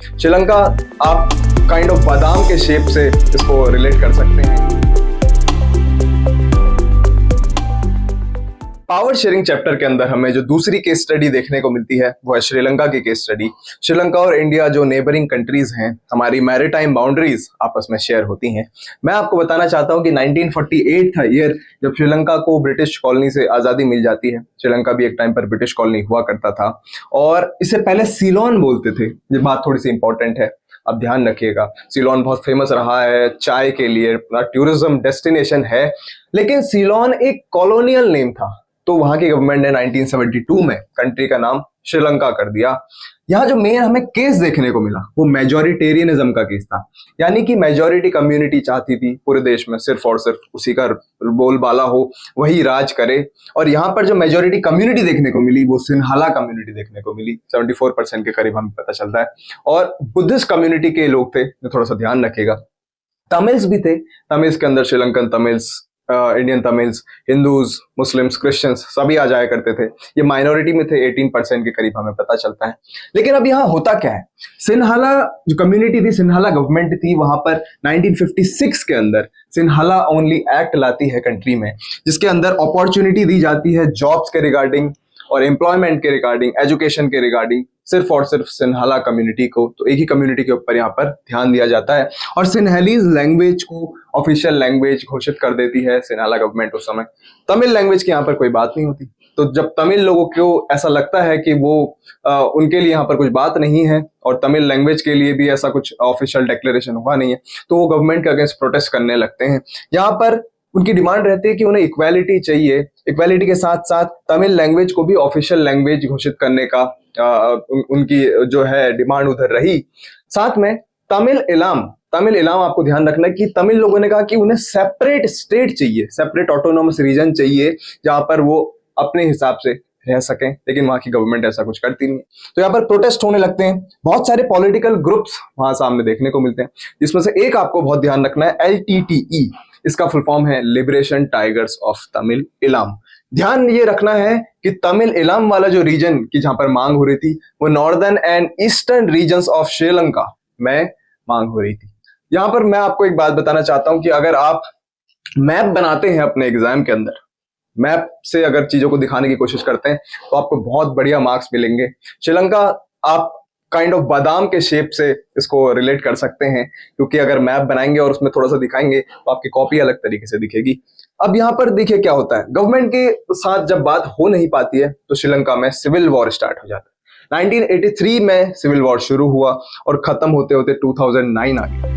श्रीलंका आप kind of बादाम के शेप से इसको रिलेट कर सकते हैं। पावर शेयरिंग चैप्टर के अंदर हमें जो दूसरी केस स्टडी देखने को मिलती है वो है श्रीलंका की केस स्टडी। श्रीलंका और इंडिया जो नेबरिंग कंट्रीज हैं, हमारी मैरीटाइम बाउंड्रीज आपस में शेयर होती हैं। मैं आपको बताना चाहता हूं कि 1948 था ईयर जब श्रीलंका को ब्रिटिश कॉलोनी से आज़ादी मिल जाती है। श्रीलंका भी एक टाइम पर ब्रिटिश कॉलोनी हुआ करता था और इससे पहले सीलोन बोलते थे। ये बात थोड़ी सी इंपॉर्टेंट है, अब ध्यान रखिएगा। सीलोन बहुत फेमस रहा है चाय के लिए, टूरिज्म डेस्टिनेशन है, लेकिन सीलोन एक कॉलोनियल नेम था। तो वहां की गवर्नमेंट ने 1972 में कंट्री का नाम श्रीलंका कर दिया। यहाँ जो मेन हमें केस देखने को मिला वो मेजोरिटेरियनिज्म का केस था, यानी कि मेजोरिटी कम्युनिटी चाहती थी पूरे देश में सिर्फ और सिर्फ उसी का बोलबाला हो, वही राज करे। और यहाँ पर जो मेजोरिटी कम्युनिटी देखने को मिली वो सिन्हाला कम्युनिटी देखने को मिली। 74% के करीब हमें पता चलता है। और बुद्धिस्ट कम्युनिटी के लोग थे, जो थोड़ा सा ध्यान रखिएगा। तमिल्स भी थे, तमिल्स के अंदर Sri Lankan Tamils, Indian Tamils, Hindus, Muslims, Christians सभी आ जाया करते थे। ये माइनॉरिटी में थे, 18% के करीब हमें पता चलता है। लेकिन अब यहाँ होता क्या है, सिन्हाला जो कम्युनिटी थी, सिन्हाला गवर्नमेंट थी, वहां पर 1956 के अंदर सिन्हाला ओनली एक्ट लाती है कंट्री में, जिसके अंदर अपॉर्चुनिटी दी जाती है जॉब्स के रिगार्डिंग और एम्प्लॉयमेंट के रिगार्डिंग, एजुकेशन के रिगार्डिंग, सिर्फ और सिर्फ सिन्हाला कम्युनिटी को। तो एक ही कम्युनिटी के ऊपर यहाँ पर ध्यान दिया जाता है और सिन्हलीज लैंग्वेज को ऑफिशियल लैंग्वेज घोषित कर देती है सिन्हाला गवर्नमेंट उस समय। तमिल लैंग्वेज की यहाँ पर कोई बात नहीं होती। तो जब तमिल लोगों को ऐसा लगता है कि वो उनके लिए यहाँ पर कुछ बात नहीं है और तमिल लैंग्वेज के लिए भी ऐसा कुछ ऑफिशियल डिक्लेरेशन हुआ नहीं है, तो वो गवर्नमेंट के अगेंस्ट प्रोटेस्ट करने लगते हैं। यहाँ पर उनकी डिमांड रहती है कि उन्हें इक्वालिटी चाहिए। इक्वालिटी के साथ साथ तमिल लैंग्वेज को भी ऑफिशियल लैंग्वेज घोषित करने का उनकी जो है डिमांड उधर रही। साथ में तमिल इलाम आपको ध्यान रखना है कि तमिल लोगों ने कहा कि उन्हें सेपरेट स्टेट चाहिए, सेपरेट ऑटोनोमस रीजन चाहिए जहां पर वो अपने हिसाब से रह सकें, लेकिन वहां की गवर्नमेंट ऐसा कुछ करती नहीं है। तो यहाँ पर प्रोटेस्ट होने लगते हैं। बहुत सारे पॉलिटिकल ग्रुप्स वहां सामने देखने को मिलते हैं, जिसमें से एक आपको बहुत ध्यान रखना है, LTTE। इसका फुल फॉर्म है liberation tigers of Tamil Ilam. ध्यान ये रखना है कि तमिल इलाम वाला जो रीजन की जहां पर मांग हो रही थी वो northern and eastern regions of Sri Lanka में मांग हो रही थी। यहां पर मैं आपको एक बात बताना चाहता हूं कि अगर आप मैप बनाते हैं अपने एग्जाम के अंदर, मैप से अगर चीजों को दिखाने की कोशिश करते हैं तो आपको बहुत बढ़िया मार्क्स मिलेंगे। श्रीलंका आप काइंड ऑफ बादाम के शेप से इसको रिलेट कर सकते हैं, क्योंकि अगर मैप बनाएंगे और उसमें थोड़ा सा दिखाएंगे तो आपकी कॉपी अलग तरीके से दिखेगी। अब यहाँ पर देखिए क्या होता है, गवर्नमेंट के साथ जब बात हो नहीं पाती है तो श्रीलंका में सिविल वॉर स्टार्ट हो जाता है। 1983 में सिविल वॉर शुरू हुआ और खत्म होते होते 2009 आ गया।